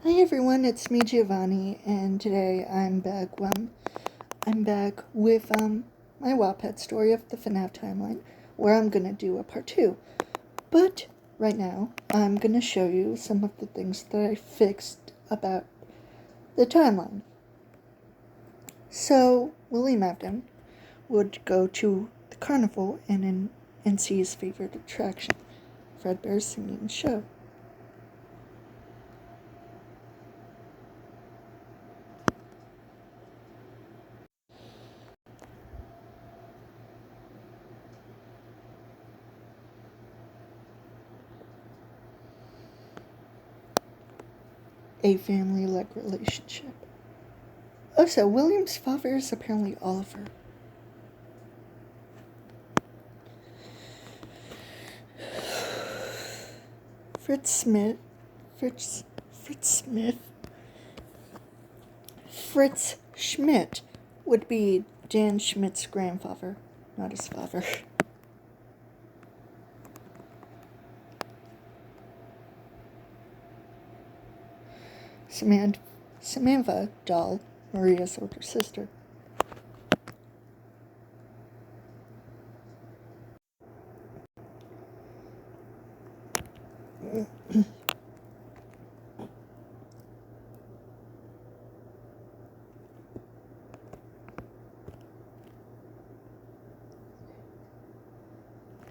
Hi everyone, it's me Giovanni, and today I'm back. I'm back with my Wattpad story of the Fnaf Timeline, where I'm gonna do a part 2. But right now, I'm gonna show you some of the things that I fixed about the timeline. So William Afton would go to the carnival and see his favorite attraction, Fredbear's singing show. A family-like relationship. Also, William's father is apparently Oliver. Fritz Smith, Fritz Smith, Fritz Schmidt would be Dan Schmidt's grandfather, not his father. Samantha Dahl, Maria's older sister.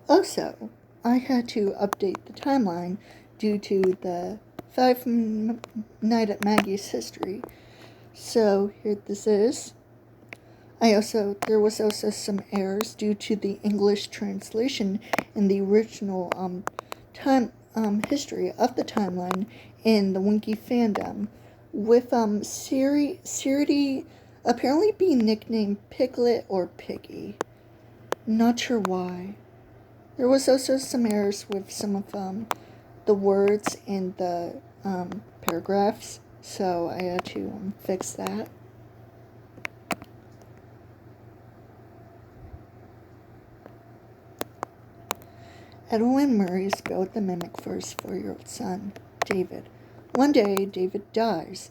Also, I had to update the timeline due to the Night at Maggie's history. So here this is. There was also some errors due to the English translation in the original history of the timeline in the Winky fandom, with Siri apparently being nicknamed Piglet or Piggy. Not sure why. There was also some errors with some of the words in the paragraphs, so I had to fix that. Edwin Murray spilled the mimic for his 4-year-old son, David. One day, David dies.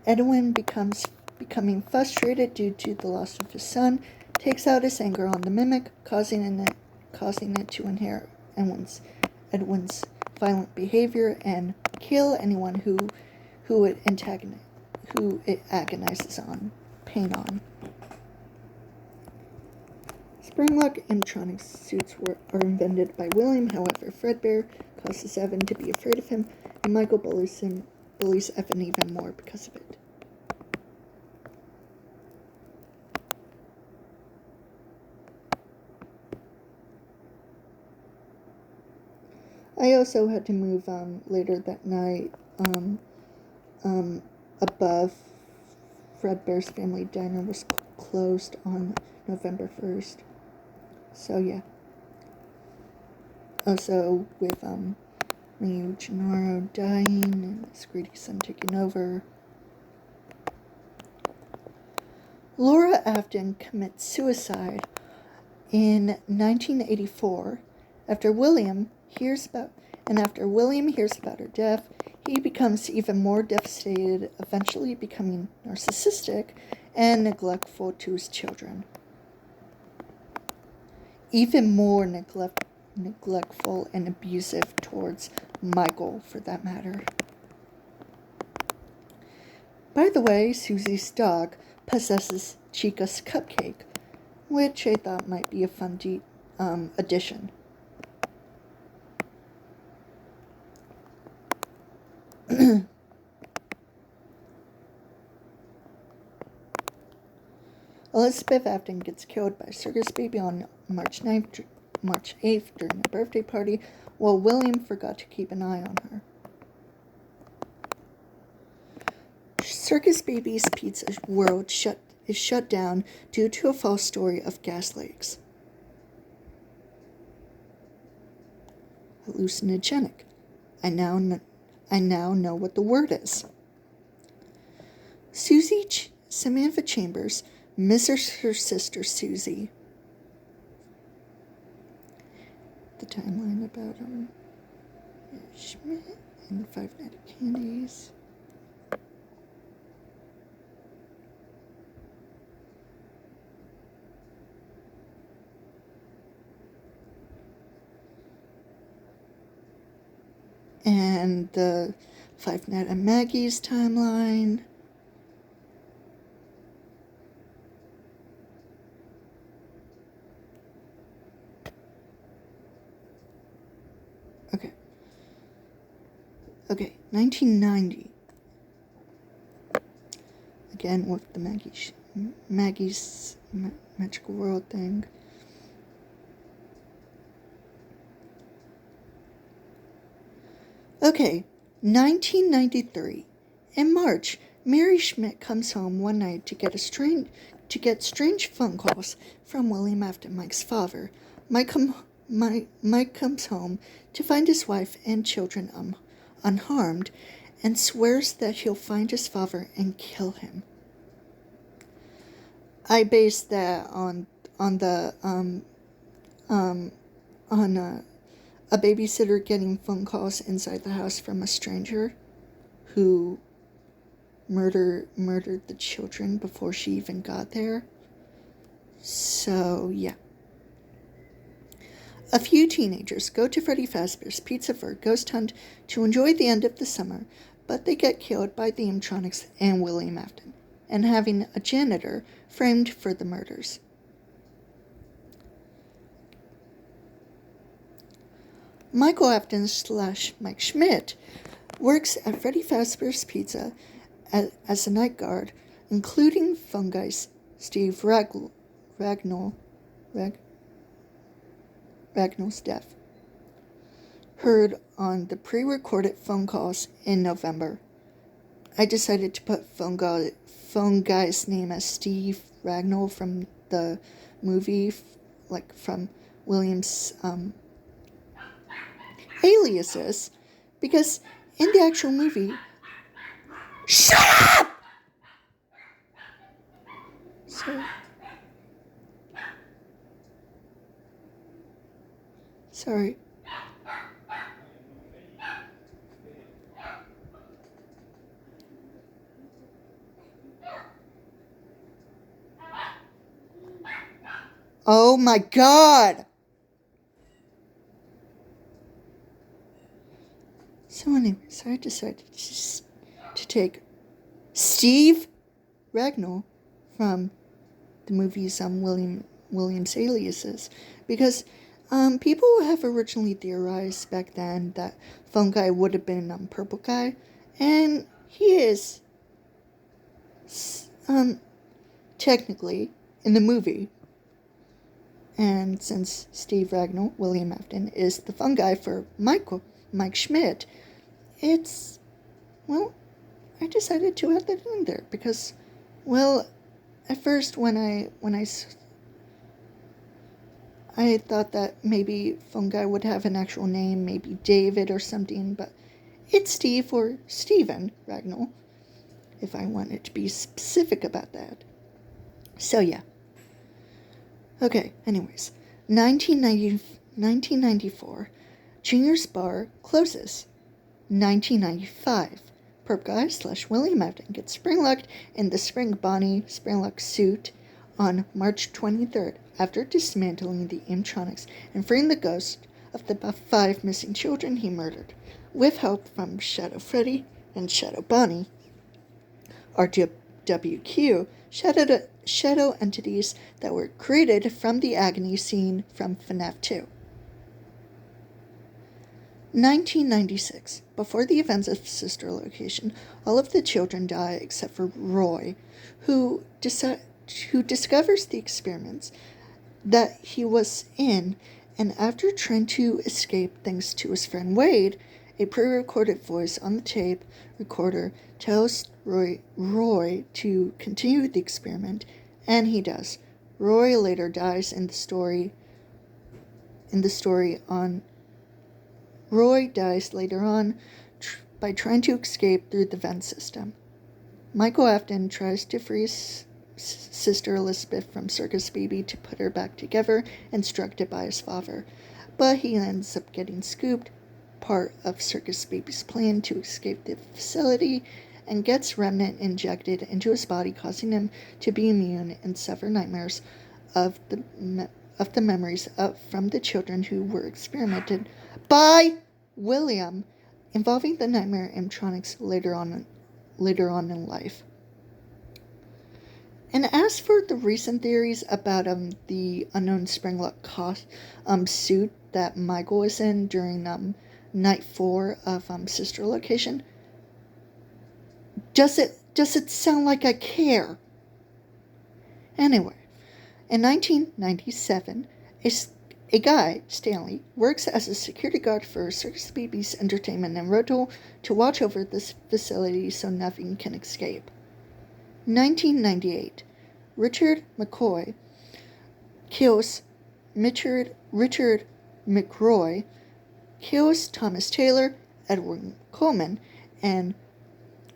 Edwin becoming frustrated due to the loss of his son, takes out his anger on the mimic, causing it to inherit Edwin's violent behavior and kill anyone who it agonizes pain on. Springlock animatronic suits are invented by William, however, Fredbear causes Evan to be afraid of him, and Michael bullies Evan even more because of it. I also had to move later that night above Fredbear's family diner was closed on November 1st. So yeah. Also with Leo Gennaro dying and his greedy son taking over. Laura Afton commits suicide in 1984 after William hears about her death. He becomes even more devastated, eventually becoming narcissistic and neglectful to his children. Even more neglectful and abusive towards Michael, for that matter. By the way, Susie's dog possesses Chica's cupcake, which I thought might be a fun addition. Elizabeth Afton gets killed by a circus baby on March 8th during a birthday party, while William forgot to keep an eye on her. Circus Baby's Pizza World is shut down due to a false story of gas leaks. Hallucinogenic. I now know what the word is. Samantha Chambers misses her sister Susie. The timeline about Schmidt and Five Nights at Candy's. and the Five Nights at Maggie's timeline. Okay, 1990. Again with the Maggie's Magical World thing. Okay, 1993. In March, Mary Schmidt comes home one night to get strange phone calls from William Afton, Mike's father. Mike comes home to find his wife and children unharmed, and swears that he'll find his father and kill him. I based that on a babysitter getting phone calls inside the house from a stranger who murdered the children before she even got there. So, yeah. A few teenagers go to Freddy Fazbear's Pizza for a ghost hunt to enjoy the end of the summer, but they get killed by the animatronics and William Afton, and having a janitor framed for the murders. Michael Afton / Mike Schmidt works at Freddy Fazbear's Pizza as a night guard, including Fungi's Steve Ragnall's death, heard on the pre-recorded phone calls in November. I decided to put phone guy's name as Steve Ragnall from the movie, like from William's aliases, because in the actual movie... Shut up! Sorry. Oh my God! So anyways, I decided to take Steve Ragnall from the movie's William's aliases, because people have originally theorized back then that Phone Guy would have been Purple Guy, and he is technically in the movie. And since Steve Ragnall, William Afton, is the Phone Guy for Mike Schmidt, it's, well, I decided to add that in there because, well, at first when I thought that maybe Phone Guy would have an actual name, maybe David or something, but it's Steve or Stephen Ragnall, if I wanted to be specific about that. So, yeah. Okay, anyways. 1994, Junior's Bar closes. 1995, Perp Guy / William Afton gets spring-locked in the spring-lock suit on March 23rd after dismantling the animatronics and freeing the ghost of the 5 missing children he murdered, with help from Shadow Freddy and Shadow Bonnie. RWQ, shadow entities that were created from the agony scene from Fnaf 2. 1996. Before the events of Sister Location, all of the children die except for Roy, who discovers the experiments that he was in, and after trying to escape thanks to his friend Wade, a pre-recorded voice on the tape recorder tells Roy to continue the experiment, and he does. Roy later dies in the story on... Roy dies later on by trying to escape through the vent system. Michael Afton tries to free Sister Elizabeth from Circus Baby to put her back together, instructed by his father, but he ends up getting scooped, part of Circus Baby's plan to escape the facility, and gets Remnant injected into his body, causing him to be immune and suffer nightmares of the memories from the children who were experimented by William involving the nightmare animatronics later on in life. And as for the recent theories about the unknown Springlock suit that Michael was in during night 4 of Sister Location, does it sound like I care? Anyway, in 1997, a guy, Stanley, works as a security guard for Circus Baby's Entertainment and Rental to watch over this facility so nothing can escape. 1998, Richard McCoy kills Richard McRoy, kills Thomas Taylor, Edward Coleman, and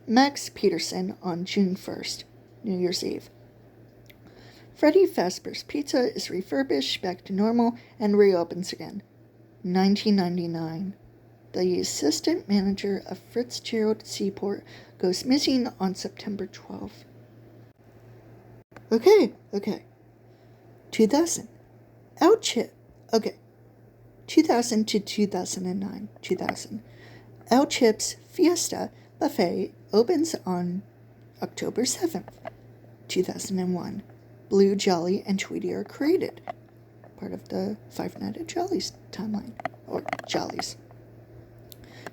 Max Peterson on June 1st, New Year's Eve. Freddy Fazbear's Pizza is refurbished back to normal and reopens again. 1999. The assistant manager of Fitzgerald Seaport goes missing on September 12th. Okay. 2000. Okay. 2000 to 2009. 2000. El Chip's Fiesta Buffet opens on October 7th. 2001. Blue, Jolly, and Tweety are created. Part of the Five Nights at Jolly's timeline. Or Jolly's.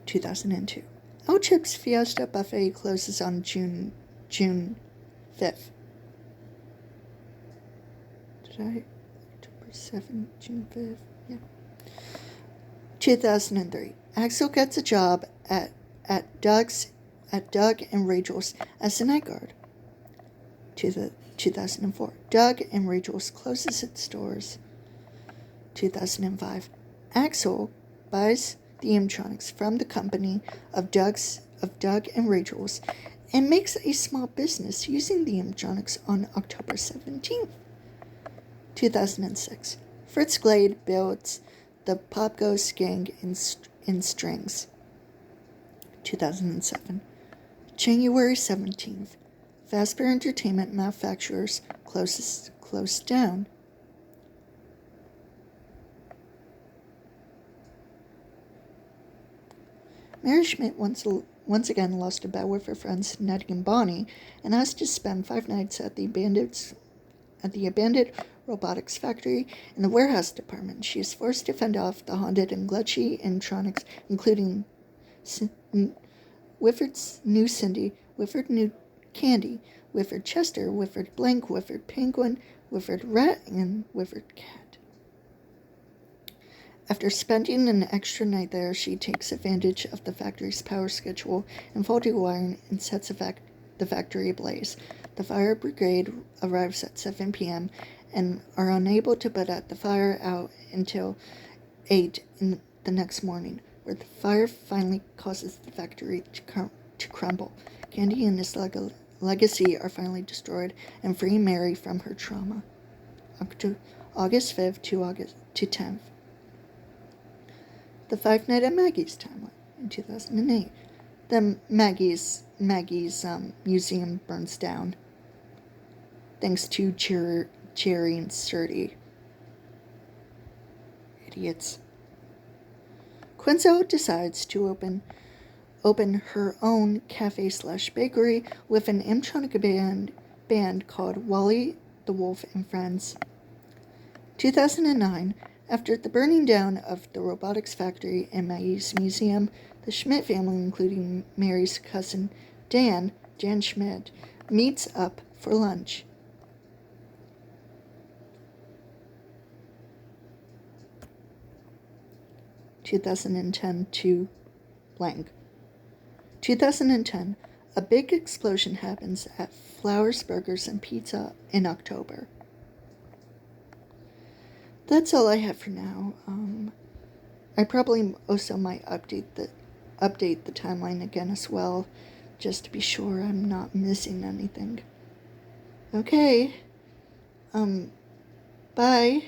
2002. El Chip's Fiesta Buffet closes on June 5th. October 7th, June 5th, yeah. 2003. Axel gets a job at Doug and Rachel's as a night guard. 2004. Doug and Rachel's closes its doors. 2005. Axel buys the animatronics from the company of Doug and Rachel's and makes a small business using the animatronics on October 17th. 2006. Fritz Glade builds the Pop Ghost Gang in strings. 2007. January 17th. Fazbear Entertainment Manufacturers closed down. Mary Schmidt once again lost a bet with her friends Nettie and Bonnie and asked to spend 5 nights at the abandoned robotics factory in the warehouse department. She is forced to fend off the haunted and glitchy animatronics, including Whifford's new Cindy, Whifford new Candy, Whifford Chester, Whifford Blank, Whifford Penguin, Whifford Rat, and Whifford Cat. After spending an extra night there, she takes advantage of the factory's power schedule and faulty wiring and sets the factory ablaze. The fire brigade arrives at 7 p.m. and are unable to put the fire out until 8 in the next morning, where the fire finally causes the factory to crumble. Candy and his legacy are finally destroyed and free Mary from her trauma. August 5th to 10th. The Five Nights at Maggie's timeline in 2008. The Maggie's museum burns down, thanks to Jerry and Surdy. Idiots. Quinzel decides to open her own cafe/bakery with an animatronic band called Wally the Wolf and Friends. 2009. After the burning down of the robotics factory and Maggie's museum, the Schmidt family, including Mary's cousin Jan Schmidt, meets up for lunch. (2010) to blank. 2010, a big explosion happens at Flowers Burgers and Pizza in October. That's all I have for now. I probably also might update the timeline again as well, just to be sure I'm not missing anything. Okay. Bye.